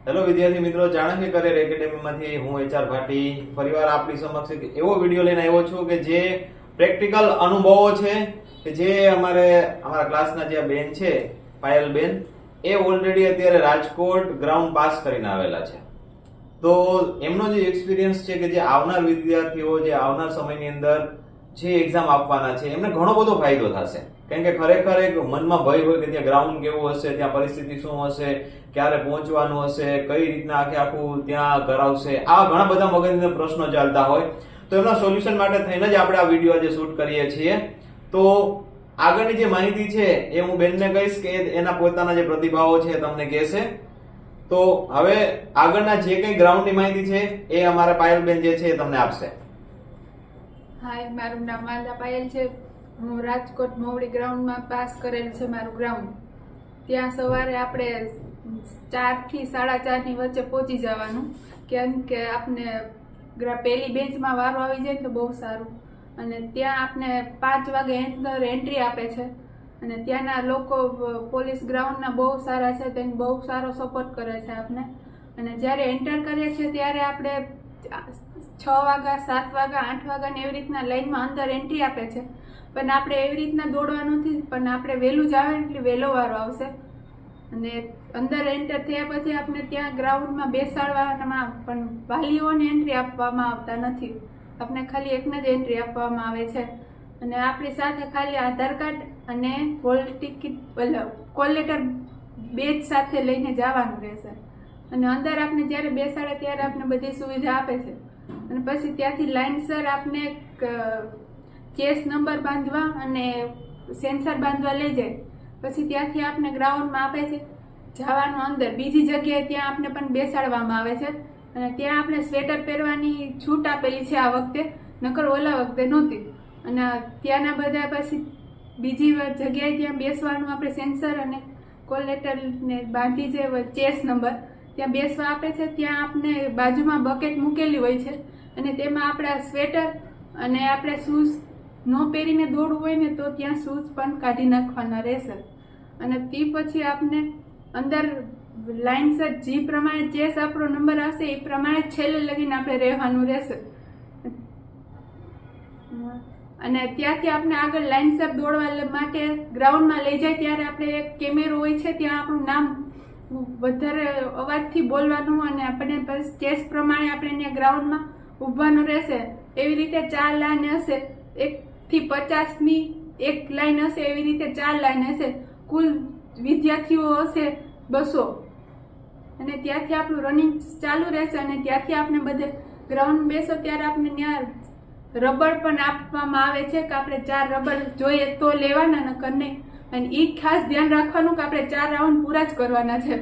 Hello વિદ્યાર્થી મિત્રો, Chanakya career એકેડેમીમાંથી હું એચઆર ભાટી ફરીવાર આપણી સમક્ષ એક એવો વિડીયો લઈને આવ્યો છું કે જે પ્રેક્ટિકલ અનુભવો છે કે જે અમારા ક્લાસના જે બેન છે પાયલ બેન, એ ઓલરેડી અત્યારે રાજકોટ ગ્રાઉન્ડ પાસ કરીને આવેલા છે. તો એમનો જે એક્સપિરિયન્સ છે કે જે આવનાર વિદ્યાર્થીઓ જે આવનાર સમયની અંદર જે એક્ઝામ આપવાના છે એમને ઘણો બધો ફાયદો થશે. કારણ કે ખરેખર એક મનમાં ભય હોય કે ત્યાં ગ્રાઉન્ડ કેવું હશે, ત્યાં પરિસ્થિતિ શું હશે, ક્યારે પહોંચવાનું હશે, કઈ રીતના આખું ત્યાં કરાવશે, આ ઘણા બધા મગજના પ્રશ્નો ચાલતા હોય. તો એમના સોલ્યુશન માટે થઈને જ આપણે આ વિડીયો આજે શૂટ કરીએ છીએ. તો આગળની જે માહિતી છે એ હું બેનને કહીશ કે એના પોતાના જે પ્રતિભાવો છે તમને કહેશે. તો હવે આગળના જે કઈ ગ્રાઉન્ડની માહિતી છે એ અમારા પાયલ બેન જે છે એ તમને આપશે. હાય, મારું નામ માલદા પાયલ છે. હું રાજકોટ મોવડી ગ્રાઉન્ડમાં પાસ કરેલ છે મારું ગ્રાઉન્ડ. ત્યાં સવારે આપણે 4 થી 4:30 ની વચ્ચે પહોંચી જવાનું, કેમ કે આપણે પહેલી બેન્ચમાં વારો આવી જાય તો બહુ સારું. અને ત્યાં આપણે 5 વાગે અંદર એન્ટ્રી આપે છે. અને ત્યાંના લોકો પોલીસ ગ્રાઉન્ડના બહુ સારા છે, તેને બહુ સારો સપોર્ટ કરે છે આપને. અને જ્યારે એન્ટર કરીએ છીએ ત્યારે આપણે 6 વાગ્યા, 7 વાગ્યા, 8 વાગ્યાની એવી રીતના લાઈનમાં અંદર એન્ટ્રી આપે છે. પણ આપણે એવી રીતના દોડવાનું નથી, પણ આપણે વહેલું જ આવે એટલે વહેલો વારો આવશે. અને અંદર એન્ટર થયા પછી આપણે ત્યાં ગ્રાઉન્ડમાં બેસાડવામાં પણ વાલીઓને એન્ટ્રી આપવામાં આવતા નથી. આપણે ખાલી એકને જ એન્ટ્રી આપવામાં આવે છે. અને આપણી સાથે ખાલી આધાર કાર્ડ અને હોલ ટિકિટ, કોલ લેટર બેજ સાથે લઈને જવાનું રહેશે. અને અંદર આપણે જ્યારે બેસાડે ત્યારે આપણે બધી સુવિધા આપે છે. અને પછી ત્યાંથી લાઇનસર આપને ચેસ નંબર બાંધવા અને સેન્સર બાંધવા લઈ જાય. પછી ત્યાંથી આપણે ગ્રાઉન્ડમાં આપે છે જવાનું અંદર બીજી જગ્યાએ, ત્યાં આપણે પણ બેસાડવામાં આવે છે. અને ત્યાં આપણે સ્વેટર પહેરવાની છૂટ આપેલી છે આ વખતે, નકર ઓલા વખતે નહોતી. અને ત્યાંના બધા પછી બીજી જગ્યાએ ત્યાં બેસવાનું આપણે સેન્સર અને કોલ લેટરને બાંધી છે ચેસ નંબર ત્યાં બેસવા આપે છે. ત્યાં આપણે બાજુમાં બકેટ મૂકેલી હોય છે અને તેમાં આપણા સ્વેટર અને આપણે શૂઝ ન પહેરીને દોડવું હોય ને તો ત્યાં શૂઝ પણ કાઢી નાખવાના રહેશે. અને તે પછી આપણે અંદર લાઇનસર જે પ્રમાણે ચેસ આપણો નંબર આવશે એ પ્રમાણે છેલ્લે લગીને આપણે રહેવાનું રહેશે. અને ત્યાંથી આપણે આગળ લાઇનસર દોડવા માટે ગ્રાઉન્ડમાં લઈ જાય ત્યારે આપણે એક કેમેરો હોય છે, ત્યાં આપણું નામ વધારે અવાજથી બોલવાનું અને આપણે ચેસ પ્રમાણે આપણે ત્યાં ગ્રાઉન્ડમાં ઊભવાનું રહેશે. એવી રીતે 4 લાઈન હશે, 1 થી 50ની એક લાઈન હશે, એવી રીતે 4 લાઈન હશે. કુલ વિદ્યાર્થીઓ હશે 200. અને ત્યાંથી આપણું રનિંગ ચાલુ રહેશે. અને ત્યાંથી આપણે બધે ગ્રાઉન્ડ બેસો ત્યારે આપણે ત્યાં રબર પણ આપવામાં આવે છે કે આપણે 4 રબર જોઈએ તો લેવાના, નકર નહીં. અને એ ખાસ ધ્યાન રાખવાનું કે આપણે 4 રાઉન્ડ પૂરા જ કરવાના છે.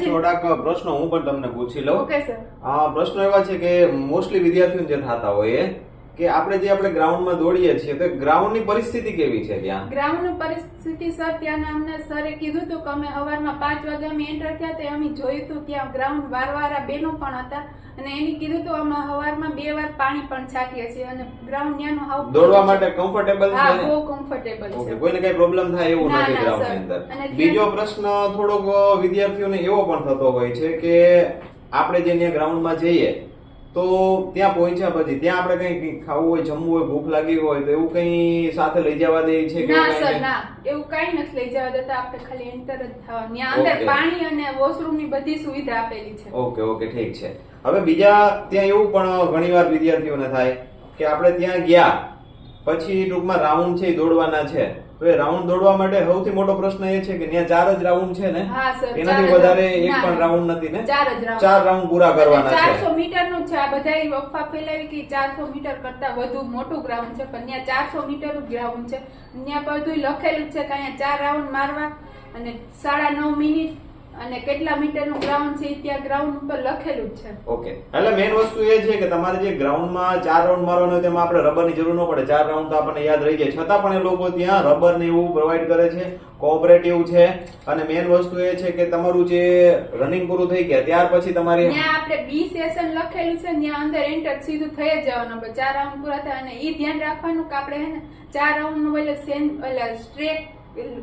થોડાક પ્રશ્નો હું પણ તમને પૂછી લઉં. Okay sir. આ પ્રશ્નો એવા છે કે મોસ્ટલી વિદ્યાર્થીઓ જે થતા હોય કે આપણે ગ્રાઉન્ડમાં દોડીએ છીએ તો ગ્રાઉન્ડની પરિસ્થિતિ કેવી છે ત્યાં? ગ્રાઉન્ડની પરિસ્થિતિ સર, ત્યાંના અમને સરે કીધું હતું કે અમે સવારમાં 5 વાગે અમે એન્ટર થયા તો અમે જોયું હતું ત્યાં ગ્રાઉન્ડ વારવાળા બેનો પણ હતા. અને એને કીધું હતું અમે સવારમાં 2 વાર પાણી પણ છાંટીએ છીએ. અને ગ્રાઉન્ડ ત્યાંનું હાવ દોડવા માટે કમ્ફર્ટેબલ છે? હા, બહુ કમ્ફર્ટેબલ છે. કોઈને કઈ પ્રોબ્લેમ થાય એવું નથી ગ્રાઉન્ડની અંદર. બીજો પ્રશ્ન થોડોક વિદ્યાર્થીઓને એવો પણ થતો હોય છે કે આપણે જે ત્યાં ગ્રાઉન્ડમાં જઈએ તો ત્યાં પહોંચ્યા પછી ત્યાં આપણે કઈ ખાવું હોય, જમવું હોય, ભૂખ લાગી હોય તો એવું કઈ સાથે લઈ જવા દે છે કે ના સર, ના, એવું કઈ નથી લઈ જવા દેતા. આપણે ખાલી એન્ટર જ થવાનું. ત્યાં અંદર પાણી અને વોશરૂમની બધી સુવિધા આપેલી છે. ઓકે, ઠીક છે. હવે બીજા ત્યાં એવું પણ ઘણીવાર વિદ્યાર્થીઓને થાય કે આપણે ત્યાં ગયા પછી ટૂંકમાં રાઉન્ડ છે દોડવાના છે, તો એ રાઉન્ડ દોડવા માટે સૌથી મોટો પ્રશ્ન એ છે કે ત્યાં 4 જ રાઉન્ડ છે ને? હા સર, એનાથી વધારે એક પણ રાઉન્ડ નથી ને? 4 રાઉન્ડ પૂરા કરવાના છે. 400 મીટરનું છે. આ બધા અફવા ફેલાવી કે 400 મીટર કરતા વધુ મોટું ગ્રાઉન્ડ છે, પણ ત્યાં 400 મીટરનું ગ્રાઉન્ડ છે. ત્યાં બધું લખેલું છે કે અહીંયા 4 રાઉન્ડ મારવા અને 9.5 મિનિટ અને કેટલા મીટરનું ગ્રાઉન્ડ છે ત્યાં ગ્રાઉન્ડ ઉપર લખેલું જ છે. ઓકે, એટલે મેઇન વસ્તુ એ છે કે તમારે જે ગ્રાઉન્ડમાં 4 રાઉન્ડ મારવાનો હોય તેમાં આપણે રબરની જરૂર ન પડે. 4 રાઉન્ડ તો આપણને યાદ રહી જાય. છતાં પણ એ લોકો ત્યાં રબર ને એવું પ્રોવાઈડ કરે છે, કોઓપરેટિવ છે. અને મેઇન વસ્તુ એ છે કે તમારું જે રનિંગ પૂરું થઈ ગયા ત્યાર પછી તમારી ત્યાં આપણે બી સેશન લખેલું છે, ત્યાં અંદર એન્ટર સીધું થઈ જ જવાનું. 4 રાઉન્ડ પૂરા થાય. અને એ ધ્યાન રાખવાનું કે આપણે હે ને 4 રાઉન્ડ નું સ્ટ્રેટ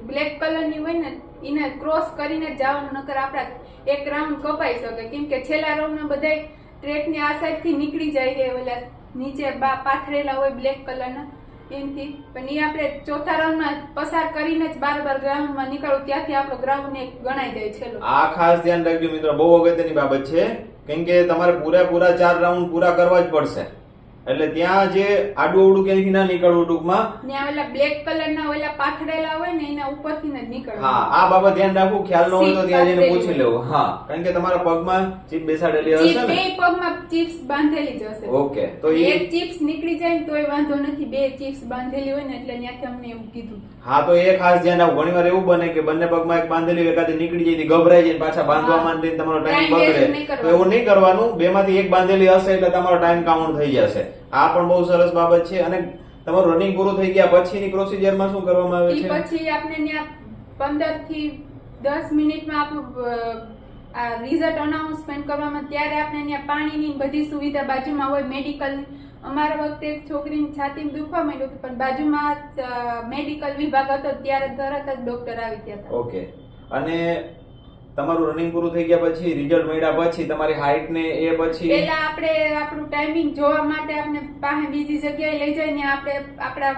બ્લેક કલરની હોય ને એને ક્રોસ કરીને જ જવાનું, નકર આપણા એક રાઉન્ડ કપાઈ શકે, કેમ કે છેલ્લા રાઉન્ડમાં બધા ટ્રેકની આ સાઈડથી નીકળી જાય છે, ઓલા નીચે પાથરેલા હોય બ્લેક કલરના એનથી, પણ એ આપણે ચોથા રાઉન્ડમાં પસાર કરીને જ બાર ગ્રાઉન્ડમાં નીકળવું, ત્યાંથી આપણો ગ્રાઉન્ડ એક ગણાઈ જાય છેલ્લો. આ ખાસ ધ્યાન રાખજો મિત્રો, બહુ અગત્યની બાબત છે, કેમ કે તમારે પૂરા 4 રાઉન્ડ પૂરા કરવા જ પડશે, એટલે ત્યાં જે આડું અવડું ક્યાંયથી ના નીકળવું ટૂંકમાં. ત્યાં ઓલા બ્લેક કલરના ઓલા પાથરેલા હોય ને એના ઉપરથી જ નીકળવું. હા, આ બાબત ધ્યાન રાખવું, ખ્યાલ ન હોય તો ત્યાં જઈને પૂછી લેવું. હા, કારણ કે તમારા પગમાં ચીપ બેસાડેલી હશે ને, બે પગમાં ચિપ્સ બાંધેલી જ હશે. ઓકે, તો એક ચિપ્સ નીકળી જાય ને તોય વાંધો નથી, બે ચિપ્સ બાંધેલી હોય ને એટલે ત્યાંથી અમને એવું કીધું. હા, તો એ ખાસ ધ્યાન રાખવું. ઘણીવાર એવું બને કે બંને પગમાં એક બાંધેલી હોય, એકાદી નીકળી જાય, ગભરાઈ જાય, પાછા બાંધવામાં ને તમારો ટાઈમ બગડે, તો એવું નહીં કરવાનું. બેમાંથી એક બાંધેલી હશે એટલે તમારો ટાઈમ કાઉન્ટ થઈ જશે. આ પણ બહુ સરસ બાબત છે. અને તમારું રનિંગ પૂરું થઈ ગયા પછીની પ્રોસિજરમાં શું કરવામાં આવે છે? પછી આપણે ત્યાં 15 થી 10 મિનિટમાં આપણું આ રિઝલ્ટ અનાઉન્સમેન્ટ કરવામાં, ત્યારે આપણે ત્યાં પાણીની બધી સુવિધા બાજુમાં હોય, મેડિકલની. અમારા વખતે એક છોકરીની છાતીમાં દુખવા માંડ્યું હતું, પણ બાજુમાં મેડિકલ વિભાગ હતો, ત્યારે તરત જ ડોક્ટર આવી ગયા હતા. ઓકે, અને તમારું રનિંગ પૂરું થઈ ગયા પછી, રિઝલ્ટ મળ્યા પછી તમારી હાઈટ ને એ પછી પહેલા આપણે આપણું ટાઈમિંગ જોવા માટે આપણે પાસે બીજી જગ્યાએ લઈ જાય ને આપણે આપણા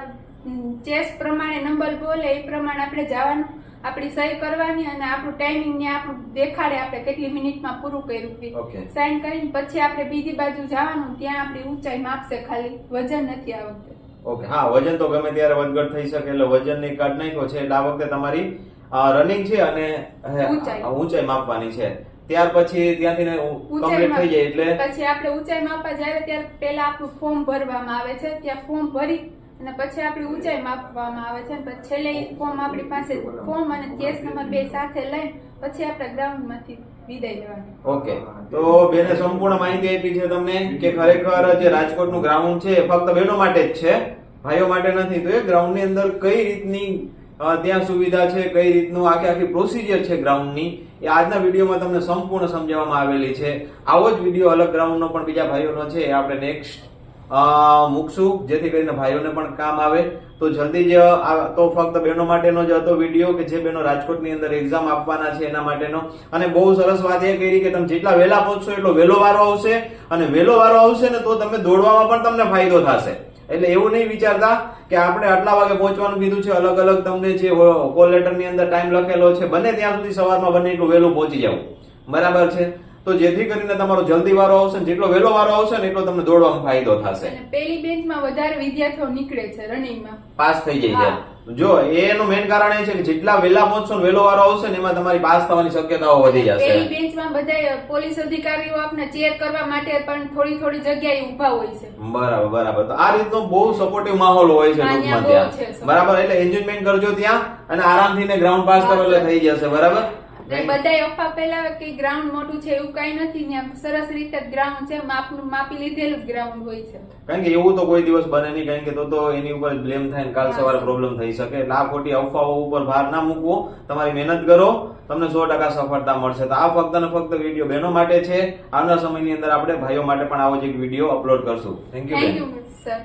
ચેસ્ટ પ્રમાણે નંબર બોલે એ પ્રમાણે આપણે જવાનું, આપણી સહી કરવાની અને આપણું ટાઈમિંગ ને આપણું દેખાડે આપણે કેટલી મિનિટમાં પૂરું કર્યું, ઓકે, સાઈન કરીને પછી આપણે બીજી બાજુ જવાનું, ત્યાં આપણી ઊંચાઈ માપશે, ખાલી વજન નથી આ વખતે. ઓકે, હા, વજન તો ગમે ત્યારે વધઘટ થઈ શકે, એટલે વજન ની કાઢ નાખ્યો છે, એટલે આ વખતે તમારી રનિંગ છે અને ઊંચાઈ માપવાની છે. ત્યાર પછી ત્યાંથી કમ્પ્લીટ થઈ જાય એટલે પછી આપણે ઊંચાઈ માપવા જાય ત્યારે પહેલા આપણું ફોર્મ ભરવામાં આવે છે, ત્યાં ફોર્મ ભરી અને પછી આપણી ઊંચાઈ માપવામાં આવે છે, પછી છેલ્લે ફોર્મ આપણી પાસે ફોર્મ અને કેસ નંબર 2 સાથે લઈ પછી આપણે ગ્રાઉન્ડ માંથી વિદાય લેવાની. ઓકે, તો બેને સંપૂર્ણ માહિતી આપી છે તમને કે ખરેખર જે રાજકોટનું ગ્રાઉન્ડ છે ફક્ત બહેનો માટે જ છે, ભાઈઓ માટે નથી. તો એ ગ્રાઉન્ડ ની અંદર કઈ રીતની ત્યાં સુવિધા છે, કઈ રીતનું આખી પ્રોસિજર છે ગ્રાઉન્ડની, એ આજના વિડીયોમાં તમને સંપૂર્ણ સમજાવવામાં આવેલી છે. આવો જ વિડીયો અલગ ગ્રાઉન્ડનો પણ બીજા ભાઈઓનો છે, એ આપણે નેક્સ્ટ મૂકશું, જેથી કરીને ભાઈઓને પણ કામ આવે. તો જલ્દી જ તો ફક્ત બહેનો માટેનો જ હતો વિડીયો, કે જે બહેનો રાજકોટની અંદર એક્ઝામ આપવાના છે એના માટેનો. અને બહુ સરસ વાત એ કરી કે તમે જેટલા વહેલા પહોંચશો એટલો વહેલો વારો આવશે, અને વહેલો વારો આવશે ને તો તમે દોડવામાં પણ તમને ફાયદો થશે. એટલે એવું નહીં વિચારતા કે આપણે આટલા વાગે પહોંચવાનું કીધું છે, અલગ અલગ તમને જે કોલ લેટર ની અંદર ટાઈમ લખેલો છે, બને ત્યાં સુધી સવારમાં બને એટલું વહેલું પહોંચી જાવ, બરાબર છે? તો જેથી કરીને તમારો જલ્દી વારો આવશે, જેટલો વહેલો વારો આવશે ને એટલો તમને દોડવામાં ફાયદો થશે. અને પહેલી બેન્ચમાં વધારે વિદ્યાર્થીઓ નીકળે છે રનિંગમાં, પાસ થઈ જાય છે. જો એનું મેઇન કારણ એ છે કે જેટલા વહેલા પહોંચશો ને વહેલો વારો આવશે ને એમાં તમારી પાસ થવાની શક્યતાઓ વધી જશે. પહેલી બેન્ચમાં બધા પોલીસ અધિકારીઓ આપણે ચેર કરવા માટે પણ થોડી જગ્યાએ ઊભા હોય છે. બરાબર. તો આ રીતનો બહુ સપોર્ટિવ માહોલ હોય છે ટૂંકમાં ત્યાં, બરાબર? એટલે એન્જોયમેન્ટ કરજો ત્યાં, અને આરામથી ને ગ્રાઉન્ડ પાસ કરો એટલે થઈ જશે, બરાબર? બધા અફવા પેલા કે ગ્રાઉન્ડ મોટું છે એવું કઈ નથી, ત્યાં સરસ રીતે ગ્રાઉન્ડ છે, માપી લીધેલું જ ગ્રાઉન્ડ હોય છે. કારણ કે એવું તો કોઈ દિવસ બને નહીં, કારણ કે તો એની ઉપર બ્લેમ થાય, કાલ સવારે પ્રોબ્લેમ થઈ શકે. એટલે આ ખોટી અફવાઓ ઉપર ભાર ના મૂકવો, તમારી મહેનત કરો, તમને 100% સફળતા મળશે. તો આ ફક્ત ને ફક્ત વિડીયો બહેનો માટે છે. આવનાર સમયની અંદર આપણે ભાઈઓ માટે પણ આવો જ એક વિડીયો અપલોડ કરશું. Thank you sir.